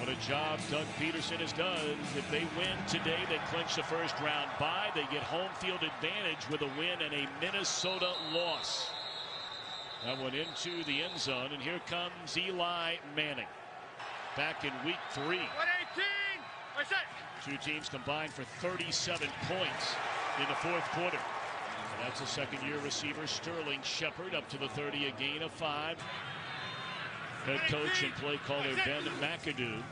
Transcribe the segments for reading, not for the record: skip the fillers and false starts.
What a job Doug Peterson has done. If they win today, they clinch the first round bye. They get home field advantage with a win and a Minnesota loss. That one into the end zone, and here comes Eli Manning. Back in week 3. 118. Two teams combined for 37 points in the fourth quarter. And that's a second-year receiver, Sterling Shepard, up to the 30, a gain of 5. Head coach and play caller Ben McAdoo.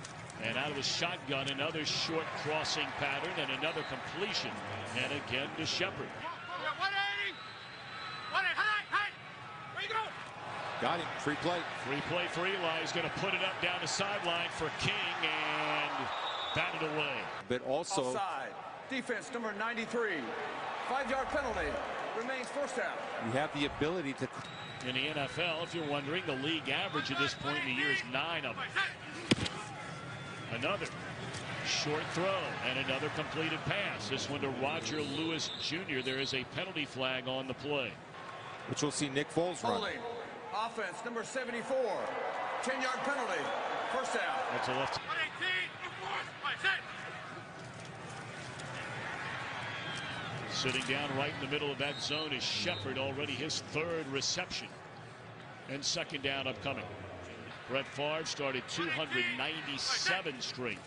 And out of the shotgun, another short crossing pattern and another completion. And again to Shepard. 180. 180. Where you going? Got him. Free play. Free play for Eli. He's going to put it up down the sideline for King and batted away. But also, offside. Defense number 93. 5-yard penalty. Remains first down. you have the ability to. In the NFL, if you're wondering, the league average at this point in the year is 9 of them. Another short throw and another completed pass. This one to Roger Lewis Jr. There is a penalty flag on the play, Which we'll see Nick Foles run. Holding. Offense number 74. 10-yard penalty. First down. that's a left. 118. Sitting down right in the middle of that zone is Shepard, already his 3rd reception. And second down upcoming. Brett Favre started 297 straight.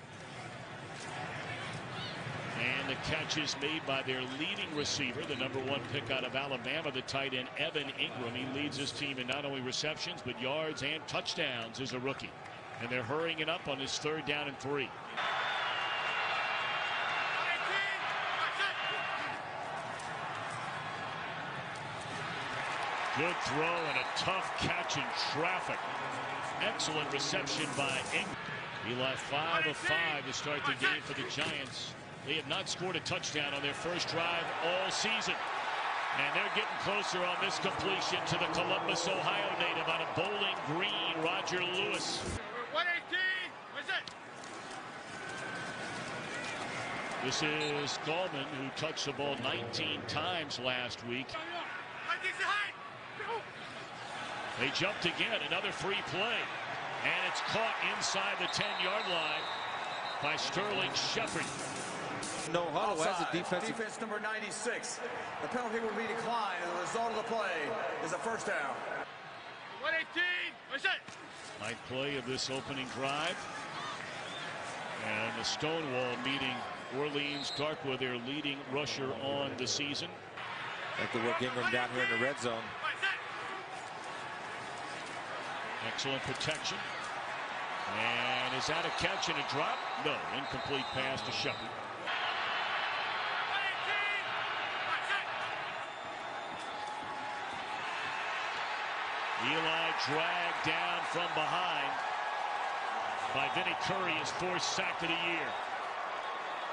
And the catch is made by their leading receiver, the number 1 pick out of Alabama, the tight end Evan Ingram. He leads his team in not only receptions but yards and touchdowns as a rookie. And they're hurrying it up on his 3rd down and 3. Good throw and a tough catch in traffic. Excellent reception by Ingram. Eli 5 of 5 to start the game for the Giants. They have not scored a touchdown on their first drive all season. And they're getting closer on this completion to the Columbus, Ohio native out of Bowling Green, Roger Lewis. 118. What's it? This is Gallman, who touched the ball 19 times last week. They jumped again, another free play. And it's caught inside the 10-yard line by Sterling Shepard. No huddle as a defensive. Defense number 96. The penalty will be declined, and the result of the play is a first down. 118. What's it? Ninth play of this opening drive. And the Stonewall meeting Orleans Darkwa, their leading rusher on the season. Like to work Ingram down here in the red zone. Excellent protection. And is that a catch and a drop? No, incomplete pass to Shepard. Eli dragged down from behind by Vinnie Curry, his 4th sack of the year.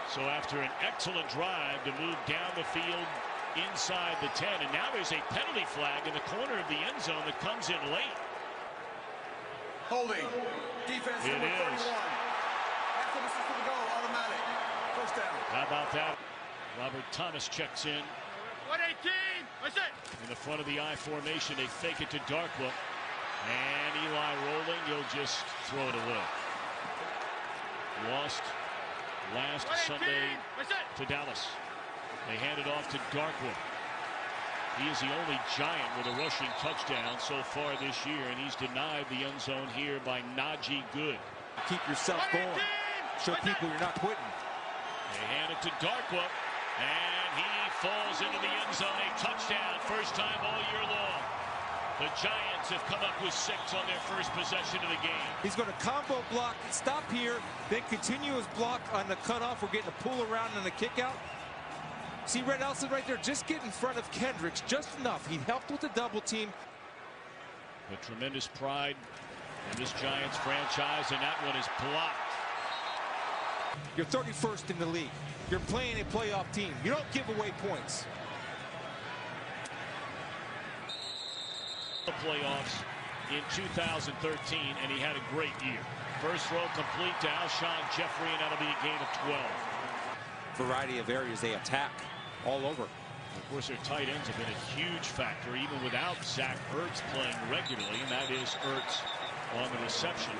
So after an excellent drive to move down the field inside the 10, and now there's a penalty flag in the corner of the end zone that comes in late. Holding. Defense number 31. After the system to go, automatic. First down. How about that? Robert Thomas checks in. 118. What's it? In the front of the I formation, they fake it to Darkwa. And Eli rolling, he'll just throw it away. Lost last Sunday to Dallas. They hand it off to Darkwa. He is the only Giant with a rushing touchdown so far this year, and he's denied the end zone here by Najee Good. Keep yourself going. Show people you're not quitting. They hand it to Darkwa, and he falls into the end zone. A touchdown, first time all year long. The Giants have come up with 6 on their first possession of the game. He's going to combo block, stop here, then continue his block on the cutoff. We're getting a pull around and the kick out. See Red Elson right there, just get in front of Kendricks just enough. He helped with the double team. With tremendous pride in this Giants franchise, and that one is blocked. You're 31st in the league. You're playing a playoff team. You don't give away points. The playoffs in 2013, and he had a great year. First throw complete to Alshon Jeffrey, and that'll be a gain of 12. Variety of areas they attack all over. Of course, their tight ends have been a huge factor, even without Zach Ertz playing regularly, and that is Ertz on the reception.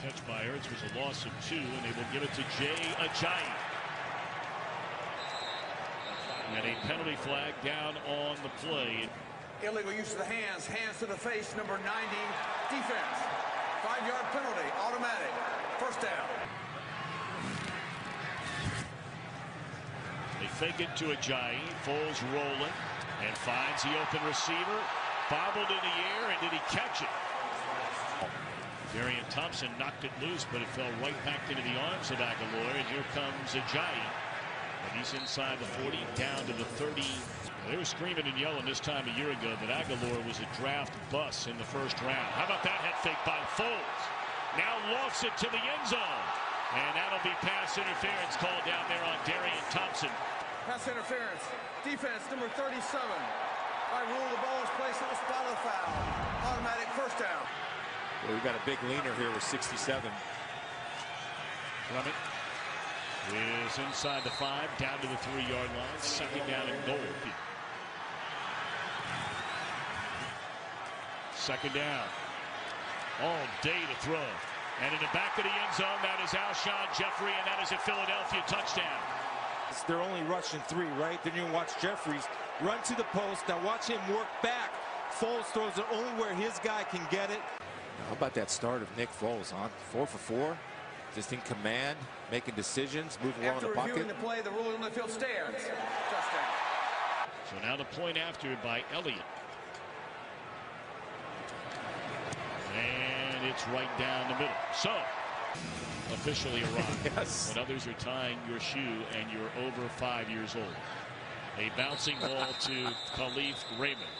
Catch by Ertz was a loss of 2, and they will give it to Jay Ajayi. And a penalty flag down on the play. Illegal use of the hands. Hands to the face. Number 90. Defense. 5-yard penalty. Automatic. First down. They fake it to Ajayi. Foles rolling and finds the open receiver. Bobbled in the air, and did he catch it? Darian Thompson knocked it loose, but it fell right back into the arms of Aguilar. And here comes Ajayi. And he's inside the 40, down to the 30. They were screaming and yelling this time a year ago that Aguilar was a draft bust in the first round. How about that head fake by Foles? Now lofts it to the end zone. And that'll be pass interference called down there on Darian Thompson. Pass interference. Defense number 37. By rule, the ball is placed at the spot of the foul. Automatic first down. Well, we've got a big leaner here with 67. Clement is inside the 5, down to the 3-yard line. Second down and goal. Second down. All day to throw. And in the back of the end zone, that is Alshon Jeffrey, and that is a Philadelphia touchdown. They're only rushing 3, right? Then you watch Jeffries run to the post. Now watch him work back. Foles throws it only where his guy can get it. How about that start of Nick Foles, huh? 4 for 4. Just in command, making decisions, moving along the pocket. After reviewing the play, the ruling on the field stands. Touchdown. So now the point after by Elliott. And it's right down the middle. So, officially arrived. Yes. When others are tying your shoe and you're over 5 years old. A bouncing ball to Khalif Raymond.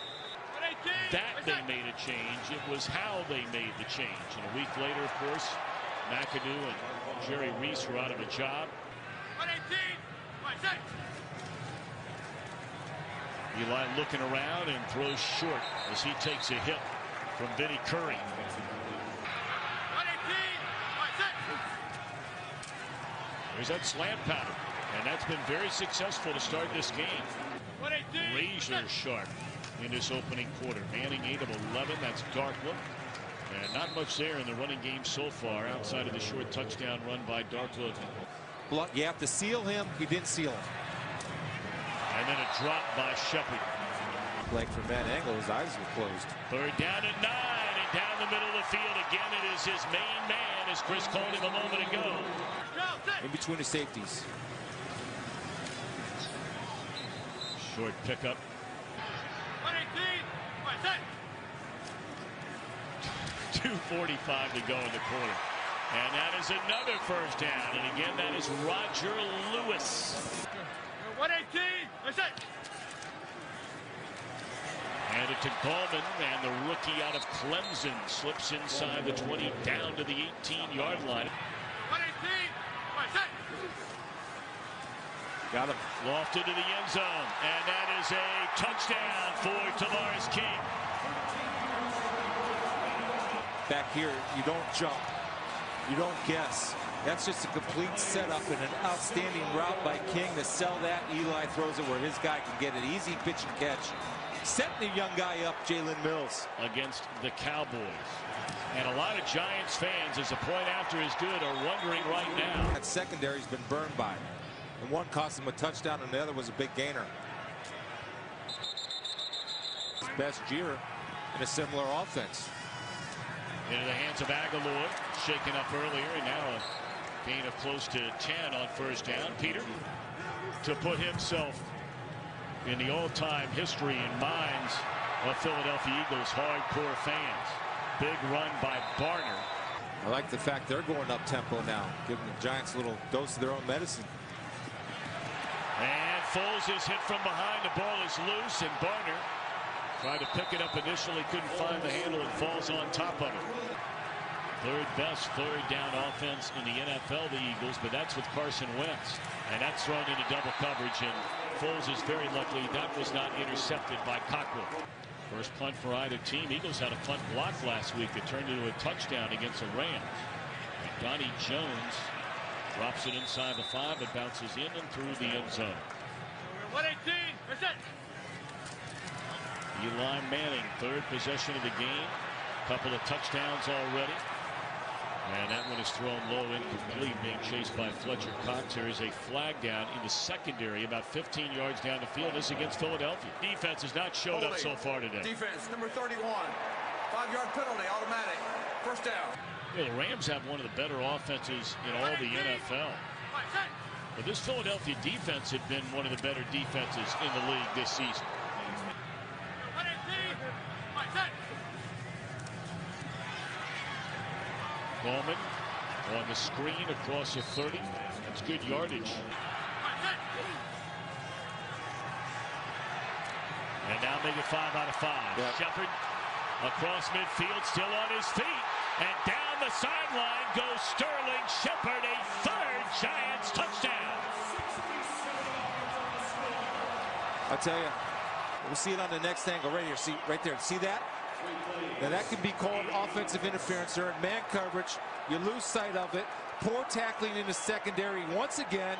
That they made a change. It was how they made the change. And a week later, of course, McAdoo and Jerry Reese were out of a job. 118, Eli looking around and throws short as he takes a hit from Vinnie Curry. 118, There's that slant pattern, and that's been very successful to start this game. 118, Razor sharp in this opening quarter. Manning 8 of 11. That's Darkwood. And not much there in the running game so far outside of the short touchdown run by Darkwood. You have to seal him. You didn't seal him. And then a drop by Shepard. Like from that angle, his eyes were closed. Third down and 9, and down the middle of the field again. It is his main man, as Chris called him a moment ago. In between the safeties. Short pickup. 2:45 to go in the quarter. And that is another first down. And again, that is Roger Lewis. 118, that's it. And it to Gallman, and the rookie out of Clemson slips inside the 20 down to the 18-yard line. 118, that's it. Got him. Lofted to the end zone. And that is a touchdown for Tavares King. Back here, you don't jump. You don't guess. That's just a complete setup and an outstanding route by King to sell that. Eli throws it where his guy can get it. Easy pitch and catch. Setting the young guy up, Jalen Mills. Against the Cowboys. And a lot of Giants fans, as the point after is good, are wondering right now. That secondary's been burned by. And one cost him a touchdown and the other was a big gainer. His best year in a similar offense. Into the hands of Aguilar, shaken up earlier, and now a gain of close to 10 on first down. Peter, to put himself in the all-time history and minds of Philadelphia Eagles hardcore fans. Big run by Barner. I like the fact they're going up tempo now, giving the Giants a little dose of their own medicine. And Foles is hit from behind. The ball is loose, and Barner tried to pick it up initially, couldn't find the handle, and falls on top of it. Third best third down offense in the NFL, the Eagles, but that's with Carson Wentz. And that's thrown into double coverage, and Foles is very lucky that was not intercepted by Cockrell. First punt for either team. Eagles had a punt block last week that turned into a touchdown against the Rams. And Donnie Jones drops it inside the 5, but bounces in and through the end zone. 118, that's it. Eli Manning, third possession of the game. Couple of touchdowns already. And And that one is thrown low, incomplete, being chased by Fletcher Cox. There is a flag down in the secondary, about 15 yards down the field. This is against Philadelphia. Defense has not showed up so far today. Defense, number 31. 5-yard penalty, automatic. First down. You know, the Rams have one of the better offenses in all the NFL. But this Philadelphia defense had been one of the better defenses in the league this season. Bowman on the screen across the 30. That's good yardage. And now make it 5 out of 5. Yep. Shepard across midfield, still on his feet. And down the sideline goes Sterling Shepard, a third Giants touchdown. I'll tell you, we'll see it on the next angle right here. See right there. See that? Now that can be called offensive interference. They're in man coverage. You lose sight of it. Poor tackling in the secondary once again,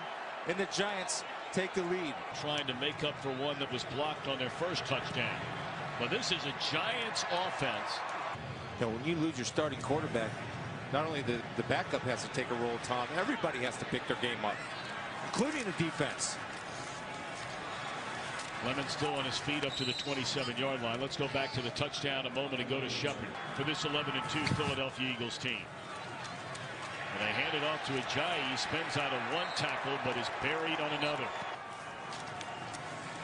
and the Giants take the lead. Trying to make up for one that was blocked on their first touchdown. But this is a Giants offense. You know, when you lose your starting quarterback, not only the backup has to take a role, Tom, everybody has to pick their game up, including the defense. Lemon still on his feet up to the 27-yard line. Let's go back to the touchdown a moment ago to Shepard for this 11-2 Philadelphia Eagles team. And they hand it off to Ajayi. He spins out of one tackle but is buried on another.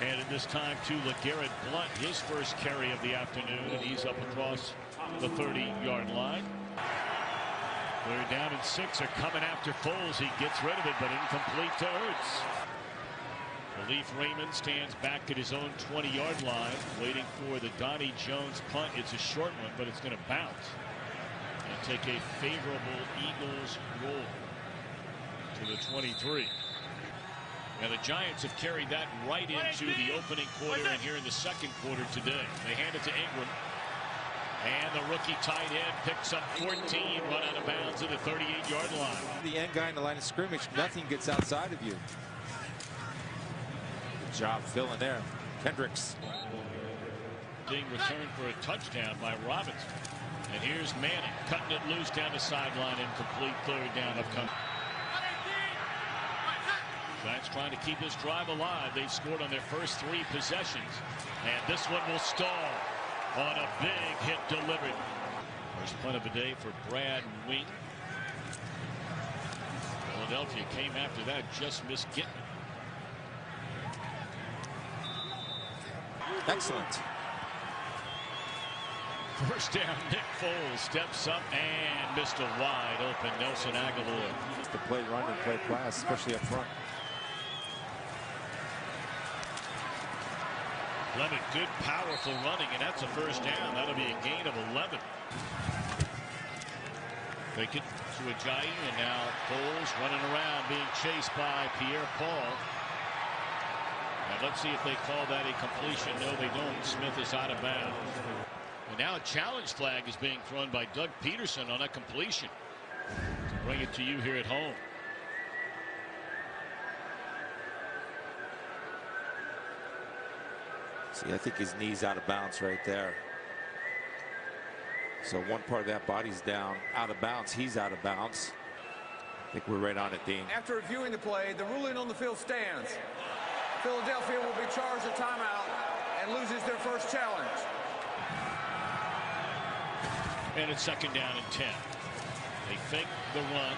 And at this time to LeGarrette Blount, his first carry of the afternoon, and he's up across the 30-yard line. They're down and 6. Are coming after Foles. He gets rid of it, but incomplete to Ertz. Khalif Raymond stands back at his own 20-yard line, waiting for the Donnie Jones punt. It's a short one, but it's going to bounce and take a favorable Eagles roll to the 23. Now the Giants have carried that right into the opening quarter and here in the second quarter today. They hand it to Ingram. And the rookie tight end picks up 14, run out of bounds at the 38-yard line. The end guy in the line of scrimmage, nothing gets outside of you. Good job filling there. Kendricks. Being returned for a touchdown by Robinson. And here's Manning cutting it loose down the sideline, incomplete, third down upcoming. Giants trying to keep this drive alive. They've scored on their first 3 possessions. And this one will stall on a big hit delivered. First punt of the day for Brad Wing. Philadelphia came after that, just missed getting it. Excellent. First down, Nick Foles steps up and missed a wide open Nelson Aguilar. The play run and play pass, especially up front. Lemon, good, powerful running, and that's a first down. That'll be a gain of 11. Fake it to Ajayi, and now Foles running around, being chased by Pierre-Paul. Now let's see if they call that a completion. No, they don't. Smith is out of bounds. And now a challenge flag is being thrown by Doug Peterson on a completion. Bring it to you here at home. See, I think his knee's out of bounds right there. So one part of that body's down, out of bounds. He's out of bounds. I think we're right on it, Dean. After reviewing the play, the ruling on the field stands. Philadelphia will be charged a timeout and loses their first challenge. And it's second down and 10. They fake the run,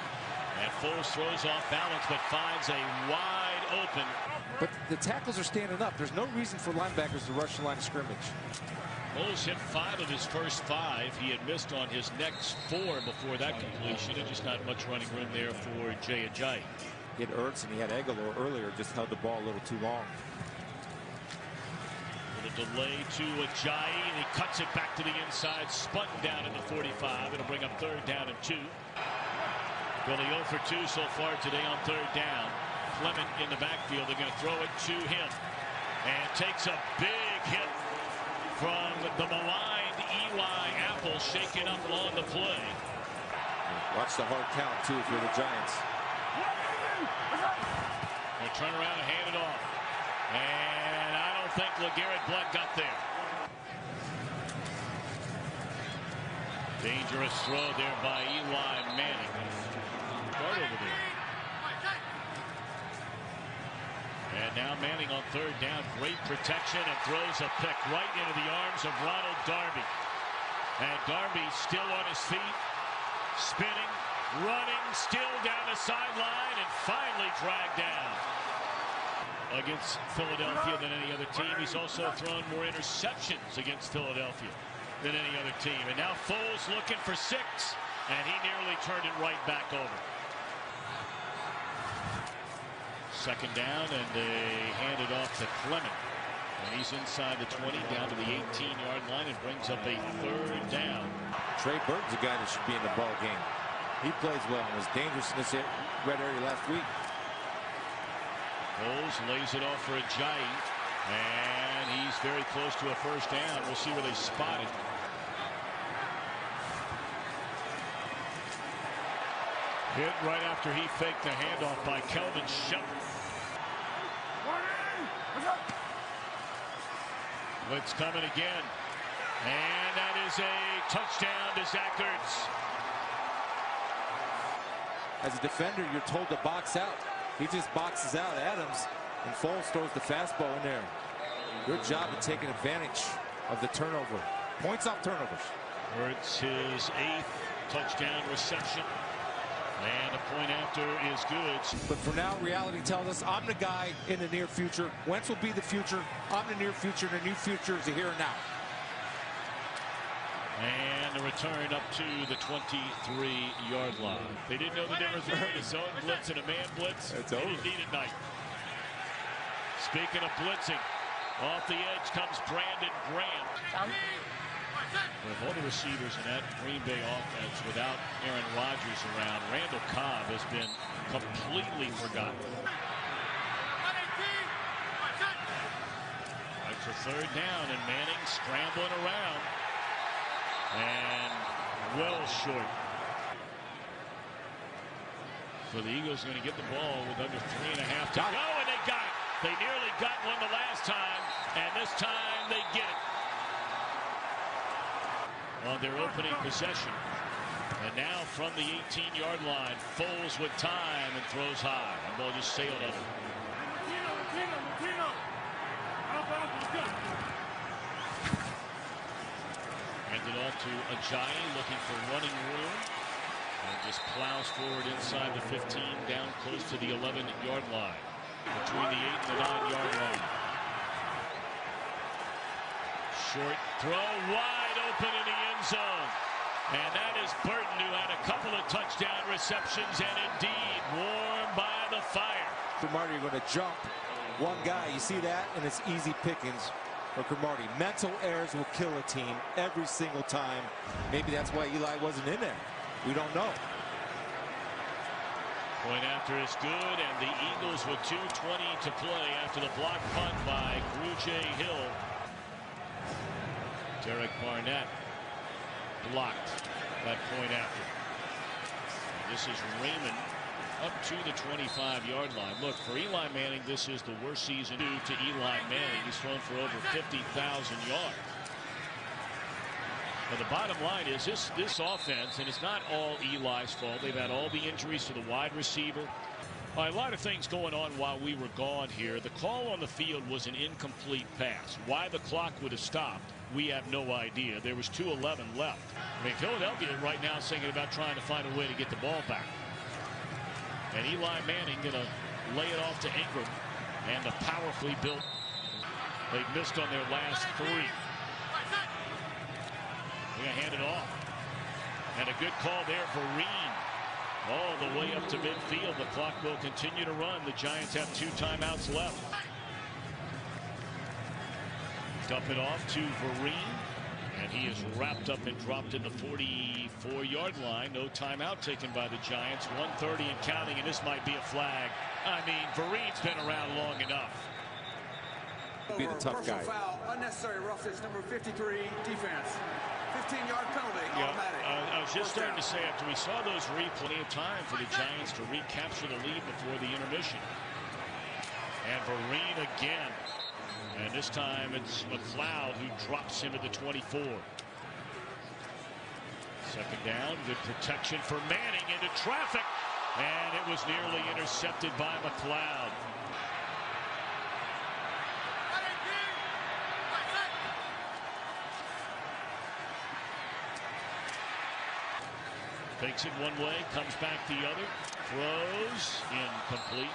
and Foles throws off balance, but finds a wide open. But the tackles are standing up. There's no reason for linebackers to rush the line of scrimmage. Foles hit 5 of his first 5. He had missed on his next 4 before that completion, and just not much running room there for Jay Ajayi. He had Ertz and he had Aguilar earlier, just held the ball a little too long. With a delay to Ajayi, and he cuts it back to the inside, spun down in the 45. It'll bring up third down and 2. Philly 0 for 2 so far today on third down. Clement in the backfield. They're going to throw it to him. And takes a big hit from the maligned Eli Apple, shaken up on the play. Watch the hard count, too, if you're the Giants. They'll turn around and hand it off. And I don't think LeGarrette Blount got there. Dangerous throw there by Eli Manning. now Manning on third down. Great protection and throws a pick right into the arms of Ronald Darby. And Darby still on his feet, spinning, running, still down the sideline, and finally dragged down. Against Philadelphia than any other team. He's also thrown more interceptions against Philadelphia than any other team. And now Foles looking for 6, and he nearly turned it right back over. Second down, and they hand it off to Clement. And he's inside the 20, down to the 18-yard line, and brings up a third down. Trey Burton's a guy that should be in the ball game. He plays well and was dangerous in this red area last week. Foles lays it off for Ajayi, and he's very close to a first down. We'll see where they spot it. Hit right after he faked the handoff by Kelvin Shelton. Blitz coming again, and that is a touchdown to Zach Ertz. As a defender, you're told to box out. He just boxes out Adams, and Foles throws the fastball in there. Good job of taking advantage of the turnover. Points off turnovers. Ertz, his 8th touchdown reception. And the point after is good. But for now, reality tells us I'm the guy in the near future. Wentz will be the future. I'm the near future. The new future is the here and now. And the return up to the 23-yard line. They didn't know the difference between a zone blitz and a man blitz. It's they over. didn't need it night. Speaking of blitzing, off the edge comes Brandon Graham. With all the receivers in that Green Bay offense without Aaron Rodgers around, Randall Cobb has been completely forgotten. Right for third down, and Manning scrambling around. And well short. So the Eagles are going to get the ball with under 3.5 to go, and they got it. They nearly got one the last time, and this time they get it. On their opening possession. And now from the 18-yard line, Foles with time and throws high. The ball just sailed up. Handed off to Ajayi, looking for running room. And just plows forward inside the 15, down close to the 11-yard line. Between the 8 and the 9-yard line. Short throw, wide open in the end zone. And that is Burton, who had a couple of touchdown receptions and indeed warmed by the fire. Cromartie going to jump one guy. You see that? And it's easy pickings for Cromartie. Mental errors will kill a team every single time. Maybe that's why Eli wasn't in there. We don't know. Point after is good, and the Eagles with 2:20 to play after the block punt by Grugier Hill. Derek Barnett blocked that point after. This is Raymond up to the 25-yard line. Look, for Eli Manning, this is the worst season due to Eli Manning. He's thrown for over 50,000 yards. But the bottom line is this offense, and it's not all Eli's fault. They've had all the injuries to the wide receiver. A lot of things going on while we were gone here. The call on the field was an incomplete pass. Why the clock would have stopped, we have no idea. There was 2:11 left. I mean, Philadelphia right now is thinking about trying to find a way to get the ball back. And Eli Manning going to lay it off to Ingram. And the powerfully built. They missed on their last 3. They're going to hand it off. And a good call there for Vereen. All the way up to midfield. The clock will continue to run. The Giants have 2 timeouts left. Dump it off to Vereen. And he is wrapped up and dropped in the 44-yard line. No timeout taken by the Giants. 1:30 and counting, and this might be a flag. I mean, Vereen's been around long enough. Be the tough guy. Foul, unnecessary roughness, number 53, defense. 15-yard penalty, automatic. I was just starting to say, after we saw those plenty of time for the Giants to recapture the lead before the intermission. And Vereen again. And this time it's McLeod who drops him at the 24. Second down, good protection for Manning into traffic. And it was nearly intercepted by McLeod. Fakes it one way, comes back the other, throws, incomplete.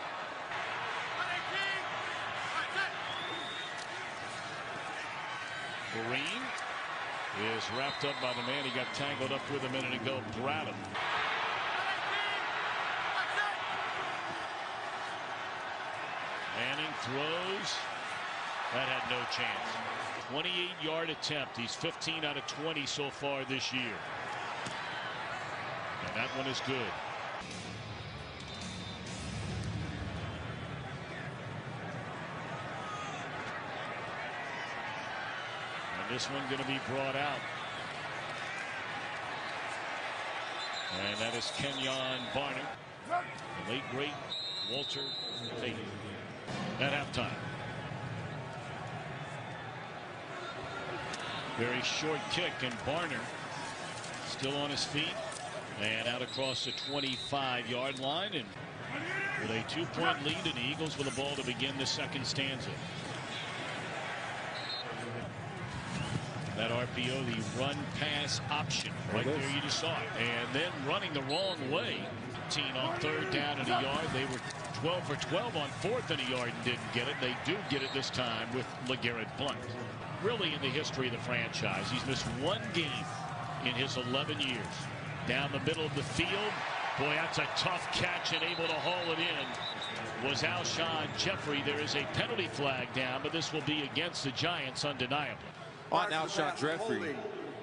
118. Green is wrapped up by the man he got tangled up with a minute ago, Bradham. 118. That's it. Manning throws. That had no chance. 28-yard attempt. He's 15 out of 20 so far this year. And that one is good. And this one going to be brought out. And that is Kenyon Barner. The late great Walter Payton at halftime. Very short kick, and Barner still on his feet and out across the 25-yard line, and with a 2-point lead, and the Eagles with the ball to begin the second stanza. That RPO, the run pass option right there, you just saw it, and then running the wrong way. 15 on third down and a yard. They were 12 for 12 on fourth and a yard and didn't get it. They do get it this time with LeGarrette Blount. Really, in the history of the franchise, he's missed one game in his 11 years. Down the middle of the field. Boy, that's a tough catch, and able to haul it in was Alshon Jeffrey. There is a penalty flag down, but this will be against the Giants undeniably. On Alshon Jeffrey.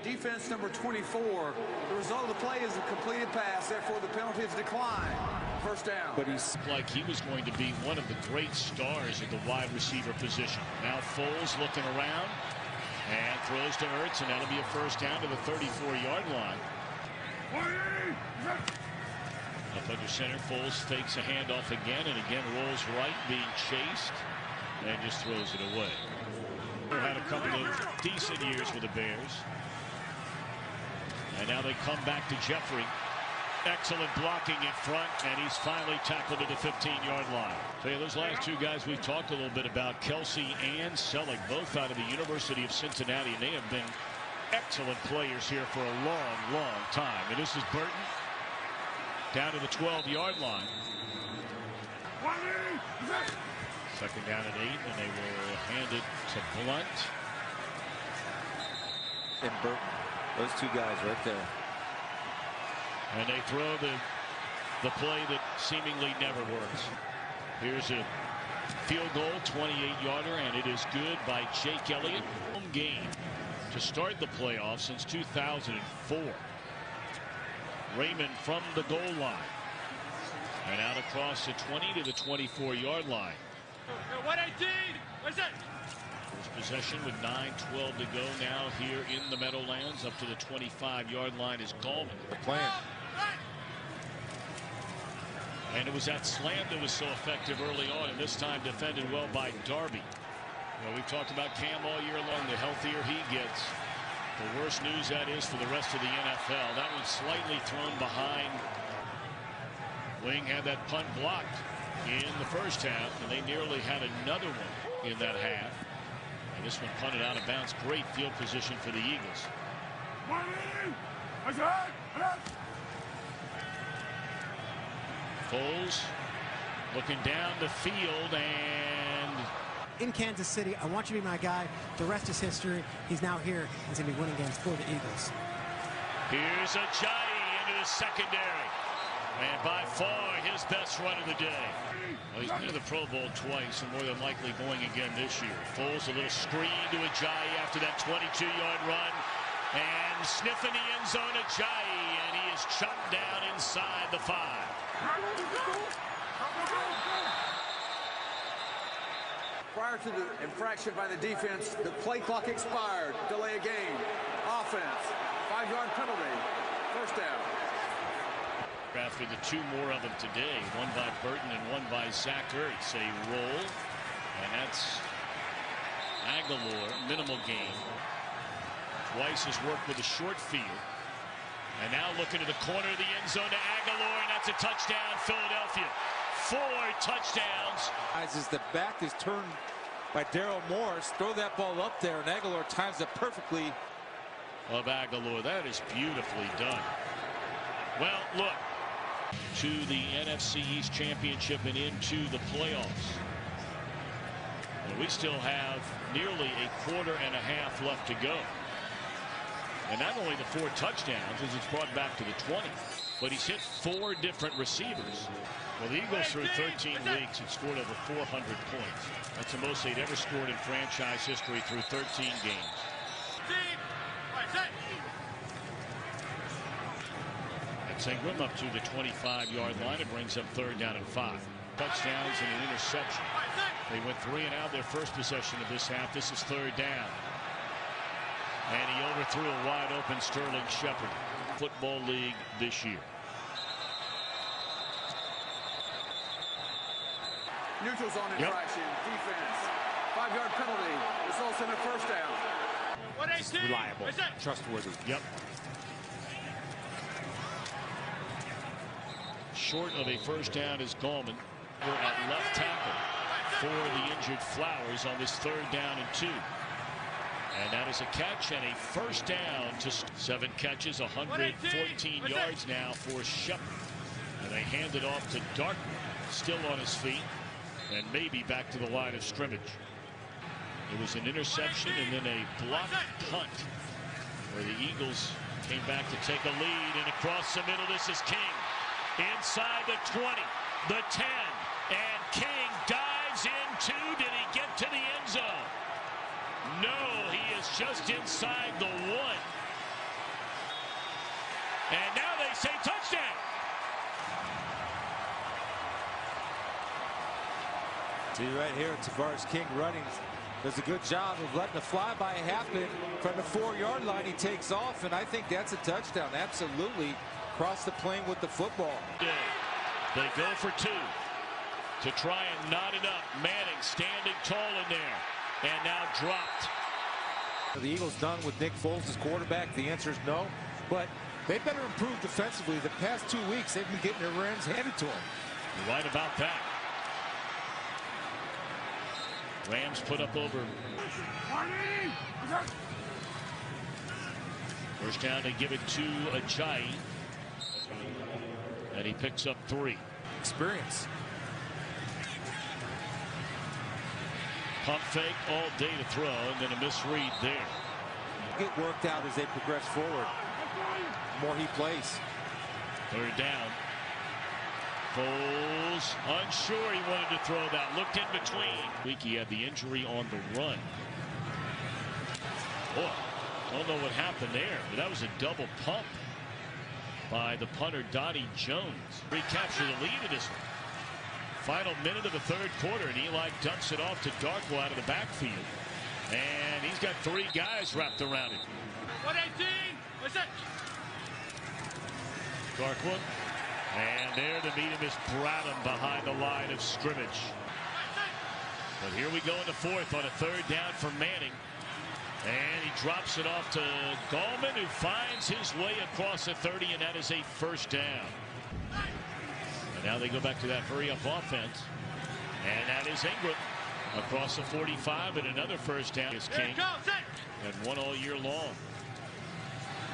Defense number 24. The result of the play is a completed pass. Therefore, the penalty is declined. First down. But he's like he was going to be one of the great stars at the wide receiver position. Now Foles looking around and throws to Ertz, and that'll be a first down to the 34-yard line. Up under center, Foles fakes a handoff again and again rolls right, being chased, and just throws it away. Had a couple of decent years with the Bears. And now they come back to Jeffrey. Excellent blocking in front, and he's finally tackled at the 15-yard line. So yeah, those last two guys we've talked a little bit about, Kelsey and Selleck, both out of the University of Cincinnati, and they have been excellent players here for a long, long time. And this is Burton down to the 12-yard line. Second down at 8, and they will hand it to Blount. And Burton. Those two guys right there. And they throw the play that seemingly never works. Here's a field goal, 28-yarder, and it is good by Jake Elliott. Home game to start the playoffs since 2004. Raymond from the goal line. And out across the 20 to the 24-yard line. 118. That's it. First possession with 9:12 to go now here in the Meadowlands. Up to the 25-yard line is Gallman. Playing. And it was that slam that was so effective early on, and this time defended well by Darby. You know, we've talked about Cam all year long. The healthier he gets, the worse news that is for the rest of the NFL. That was slightly thrown behind. Wing had that punt blocked in the first half, and they nearly had another one in that half. And this one punted out of bounds. Great field position for the Eagles. Foles looking down the field, and in Kansas City, I want you to be my guy. The rest is history. He's now here. He's going to be winning games for the Eagles. Here's Ajayi into the secondary. And by far his best run of the day. Well, he's been to the Pro Bowl twice and more than likely going again this year. Foles a little screen to Ajayi after that 22-yard run. And sniffing the end zone, Ajayi, and he is chopped down inside the 5. Prior to the infraction by the defense, the play clock expired. Delay a game. Offense. 5-yard penalty. First down. After the two more of them today, one by Burton and one by Zach Ertz. A roll, and that's Aguilar, minimal gain. Twice his work with a short field. And now looking to the corner of the end zone to Aguilar, and that's a touchdown, Philadelphia. 4 touchdowns. As the back is turned by Daryl Morris, throw that ball up there, and Aguilar times it perfectly. Of Aguilar, that is beautifully done. Well, look, to the NFC East Championship and into the playoffs. And we still have nearly a quarter and a half left to go. And not only the 4 touchdowns, as it's brought back to the 20, but he's hit 4 different receivers. Well, the Eagles through 13 weeks have scored over 400 points. That's the most they'd ever scored in franchise history through 13 games. That's Ingram up to the 25-yard line. It brings up 3rd down and 5. Touchdowns and an interception. They went 3 and out their first possession of this half. This is 3rd down. And he overthrew a wide open Sterling Shepard. Football League this year. Neutral zone infraction. Defense. 5-yard penalty. Results in a 1st down. Reliable. Trustworthy. Yep. Short of a 1st down is Gallman. We're at left tackle for the injured Flowers on this 3rd down and 2. And that is a catch and a 1st down to 7 catches, 114 yards now for Shepard. And they hand it off to Darkman, still on his feet, and maybe back to the line of scrimmage. It was an interception and then a blocked punt where the Eagles came back to take a lead, and across the middle, this is King. Inside the 20, the 10, and King dives into, did he get to the end zone? No, he is just inside the 1. And now they say touchdown. See right here, Tavares King running. Does a good job of letting the flyby happen from the 4-yard line. He takes off, and I think that's a touchdown. Absolutely. Across the plane with the football. They go for 2 to try and knot it up. Manning standing tall in there, and now dropped. Are the Eagles done with Nick Foles as quarterback? The answer is no, but they better improve defensively. The past 2 weeks, they've been getting their rear ends handed to them. You're right about that. Rams put up over. 1st down, they give it to Ajayi. And he picks up 3. Experience. Pump fake all day to throw, and then a misread there. Get worked out as they progress forward. The more he plays. 3rd down. Foles unsure he wanted to throw that. Looked in between. Week he had the injury on the run. Boy, don't know what happened there, but that was a double pump by the punter Donnie Jones. Recapture the lead of this one. Final minute of the 3rd quarter, and Eli dumps it off to Darkwa out of the backfield. And he's got 3 guys wrapped around him. 118. What's that? Darkwa. And there to meet him is Bradham behind the line of scrimmage. But here we go in the 4th on a 3rd down for Manning. And he drops it off to Gallman, who finds his way across the 30, and that is a 1st down. And now they go back to that hurry-up offense. And that is Ingram across the 45, and another 1st down is King. And 1 all year long.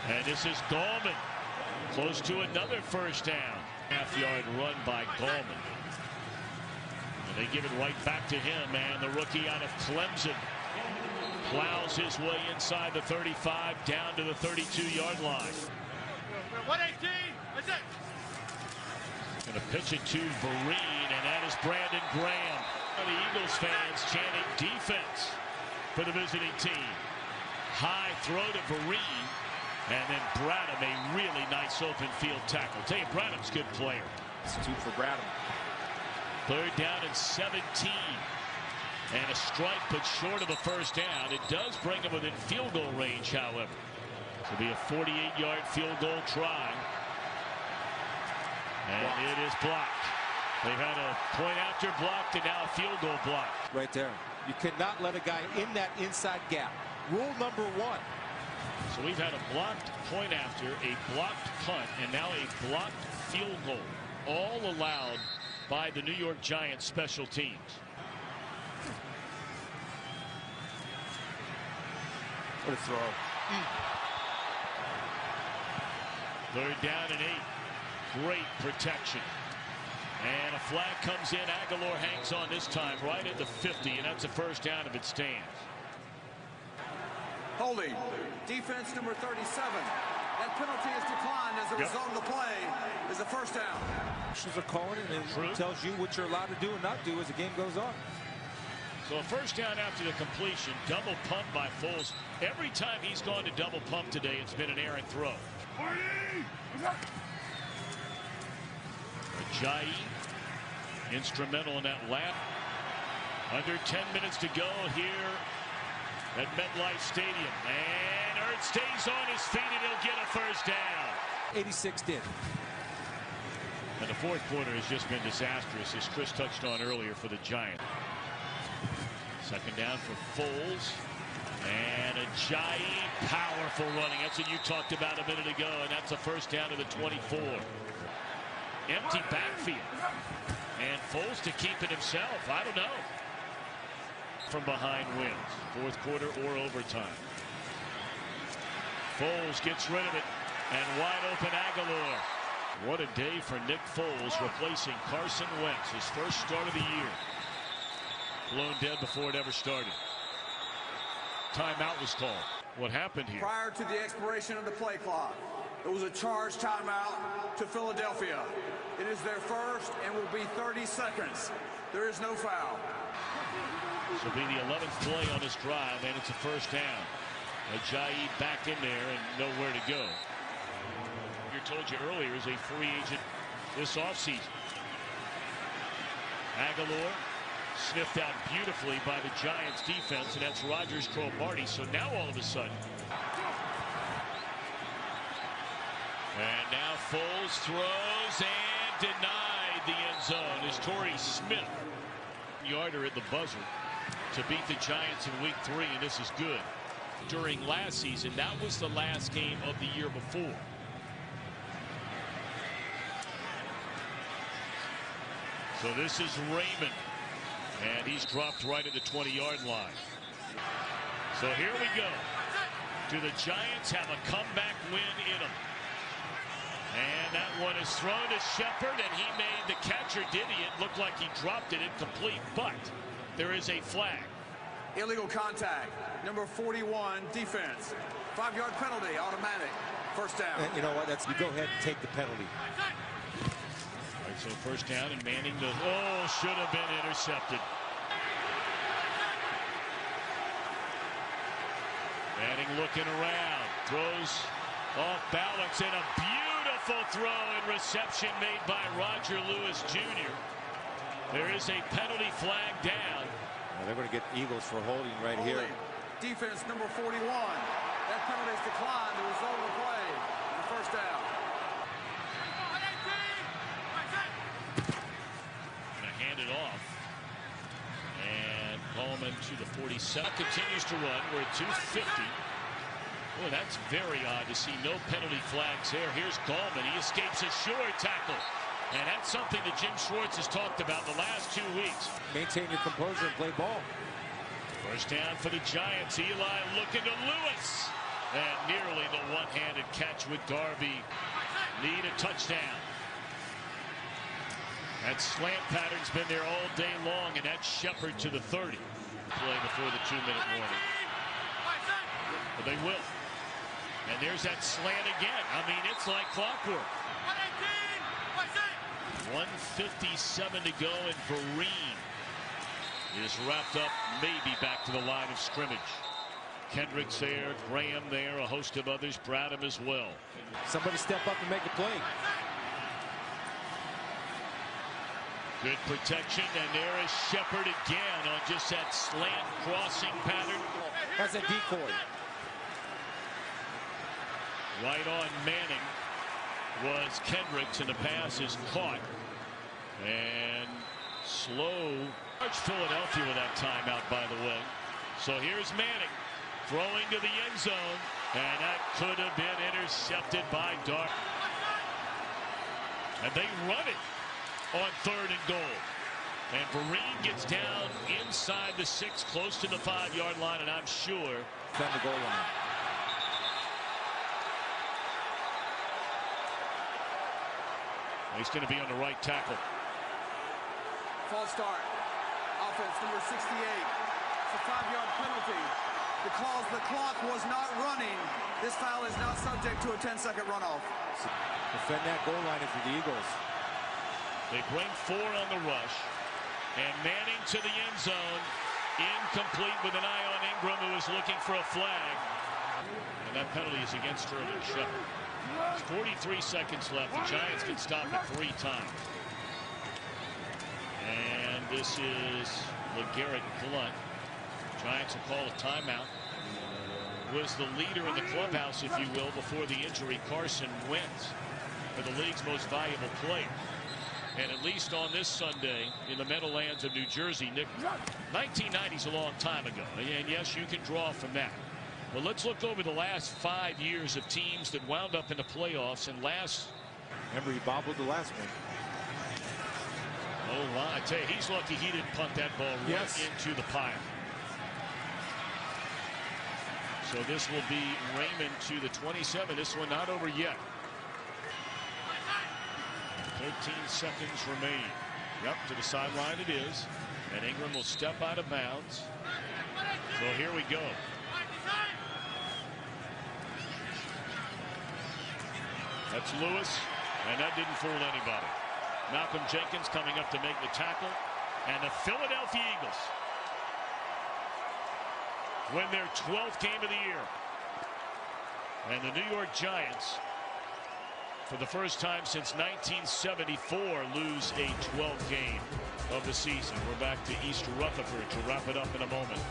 And this is Gallman. Close to another 1st down. Half-yard run by Gallman. And they give it right back to him, and the rookie out of Clemson plows his way inside the 35 down to the 32-yard line. 118. That's it. Going to pitch it to Vereen, and that is Brandon Graham. The Eagles fans chanting defense for the visiting team. High throw to Vereen, and then Bradham, a really nice open field tackle. I'll tell you, Bradham's a good player. It's 2 for Bradham. 3rd down and 17. And a strike put short of a 1st down. It does bring him within field goal range, however. It'll be a 48-yard field goal try. And it is blocked. They've had a point after blocked and now a field goal block. Right there. You cannot let a guy in that inside gap. Rule number 1. So we've had a blocked point after, a blocked punt, and now a blocked field goal. All allowed by the New York Giants special teams. What a throw. 3rd down and 8. Great protection. And a flag comes in. Aguilar hangs on this time right at the 50, and that's a first down if it stands. Holding. Defense number 37. That penalty is declined as a result of the play. Is a first down. Officials are calling it, and it tells you what you're allowed to do and not do as the game goes on. So a first down after the completion. Double pump by Foles. Every time he's gone to double pump today, it's been an errant throw. Ajayi, instrumental in that lap. Under 10 minutes to go here at MetLife Stadium. And Ertz stays on his feet, and he'll get a first down. 86 did. And the fourth quarter has just been disastrous, as Chris touched on earlier for the Giants. Second down for Foles. And Ajayi, powerful running. That's what you talked about a minute ago, and that's a first down to the 24. Empty backfield. And Foles to keep it himself. I don't know. From behind wins. Fourth quarter or overtime. Foles gets rid of it. And wide open Aguilar. What a day for Nick Foles, replacing Carson Wentz, his first start of the year. Blown dead before it ever started. Timeout was called. What happened here? Prior to the expiration of the play clock, it was a charged timeout to Philadelphia. It is their first and will be 30 seconds. There is no foul. This will be the 11th play on this drive, and it's a first down. Ajayi back in there and nowhere to go. I told you earlier, is a free agent this offseason. Aguilar sniffed out beautifully by the Giants defense, and that's Rogers Cromartie. So now all of a sudden. And now Foles throws and denied the end zone as Torrey Smith, yarder at the buzzer, to beat the Giants in week 3, and this is good. During last season, that was the last game of the year before. So this is Raymond, and he's dropped right at the 20-yard line. So here we go. Do the Giants have a comeback win in them? And that one is thrown to Shepard, and he made the catcher, did he? It looked like he dropped it incomplete, but there is a flag. Illegal contact. Number 41, defense. 5-yard penalty, automatic. First down. And you know what? That's, you go ahead and take the penalty. All right, so first down, and Manning does. Oh, should have been intercepted. Manning looking around, throws off balance, and a beautiful throw and reception made by Roger Lewis Jr. There is a penalty flag down. Well, they're going to get Eagles for holding right here. Defense number 41. That penalty is declined. The result of the play. The first down. Gonna hand it off. And Coleman to the 47. Continues to run. We're at 250. Boy, that's very odd to see no penalty flags there. Here's Coleman. He escapes a short tackle. And that's something that Jim Schwartz has talked about the last 2 weeks. Maintain your composure and play ball. First down for the Giants. Eli looking to Lewis. And nearly the one-handed catch with Darby. Need a touchdown. That slant pattern's been there all day long, and that's Shepard to the 30. Play before the 2-minute warning. But they will. And there's that slant again. I mean, it's like clockwork. 1:57 to go, and Vereen is wrapped up, maybe back to the line of scrimmage. Kendricks there, Graham there, a host of others, Bradham as well. Somebody step up and make a play. Good protection, and there is Shepard again on just that slant crossing pattern. That's a decoy. Right on Manning was Kendricks, and the pass is caught. And slow. Philadelphia with that timeout, by the way. So here's Manning throwing to the end zone, and that could have been intercepted by Dart. And they run it on 3rd and goal. And Vereen gets down inside the 6, close to the 5-yard line, and I'm sure Down the goal line. He's going to be on the right tackle. False start. Offense number 68. It's a 5-yard penalty. Because the clock was not running, this foul is not subject to a 10-second runoff. Defend that goal line for the Eagles. They bring 4 on the rush. And Manning to the end zone. Incomplete with an eye on Ingram, who is looking for a flag. And that penalty is against Sterling Shepard. 43 seconds left. The Giants can stop it 3 times. And this is LeGarrette Blount. Giants will call a timeout. Was the leader in the clubhouse, if you will, before the injury. Carson Wentz, for the league's most valuable player. And at least on this Sunday in the Meadowlands of New Jersey, Nick, 1990 is a long time ago. And yes, you can draw from that. But let's look over the last 5 years of teams that wound up in the playoffs. And remember, he bobbled the last one. Oh, I tell you, he's lucky he didn't punt that ball right into the pile. So this will be Raymond to the 27. This one not over yet. 13 seconds remain. Yep, to the sideline it is. And Ingram will step out of bounds. So here we go. That's Lewis, and that didn't fool anybody. Malcolm Jenkins coming up to make the tackle. And the Philadelphia Eagles win their 12th game of the year. And the New York Giants, for the first time since 1974, lose a 12th game of the season. We're back to East Rutherford to wrap it up in a moment.